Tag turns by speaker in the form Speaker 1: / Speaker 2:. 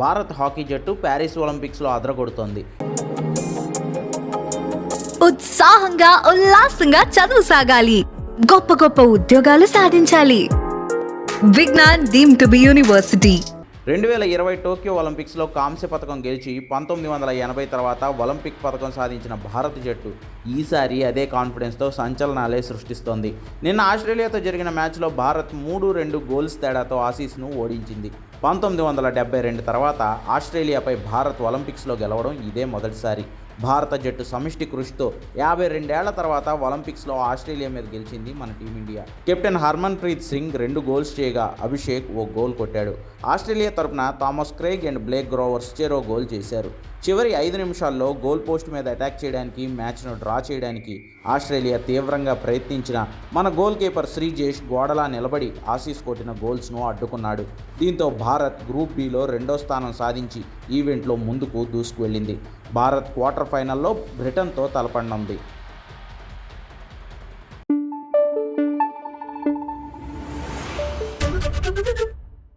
Speaker 1: Bharat hockey జట్టు Paris ఒలింపిక్స్లో అదరగొడుతోంది.
Speaker 2: ఉత్సాహంగా ఉల్లాసంగా చదువు సాగాలి, గొప్ప గొప్ప ఉద్యోగాలు సాధించాలి. Vignan deemed to be university.
Speaker 1: 2020 Tokyo ఒలింపిక్స్లో కాంస్య పథకం గెలిచి 1980 తర్వాత ఒలింపిక్ పథకం సాధించిన భారత జట్టు ఈసారి అదే కాన్ఫిడెన్స్తో సంచలనాలే సృష్టిస్తోంది. నిన్న ఆస్ట్రేలియాతో జరిగిన మ్యాచ్లో భారత్ 3-2 గోల్స్ తేడాతో ఆసీస్ను ఓడించింది. 1972 తర్వాత ఆస్ట్రేలియాపై భారత్ ఒలింపిక్స్లో గెలవడం ఇదే మొదటిసారి. భారత జట్టు సమిష్టి కృషితో 52 ఏళ్ల తర్వాత ఒలింపిక్స్లో ఆస్ట్రేలియా మీద గెలిచింది మన team India. Captain Harman Preet Singh 2 goals చేయగా అభిషేక్ ఓ గోల్ కొట్టాడు. ఆస్ట్రేలియా తరపున Thomas Craig and Blake growers చెరో గోల్ చేశారు. చివరి 5 నిమిషాల్లో గోల్ పోస్ట్ మీద అటాక్ చేయడానికి, మ్యాచ్ను డ్రా చేయడానికి ఆస్ట్రేలియా తీవ్రంగా ప్రయత్నించిన మన గోల్ కీపర్ శ్రీజేష్ గోడలా నిలబడి ఆసీస్ కొట్టిన గోల్స్ను అడ్డుకున్నాడు. దీంతో భారత్ గ్రూప్ బిలో 2వ స్థానం సాధించి ఈవెంట్లో ముందుకు దూసుకువెళ్ళింది. భారత్ క్వార్టర్ ఫైనల్లో బ్రిటన్తో తలపడనుంది.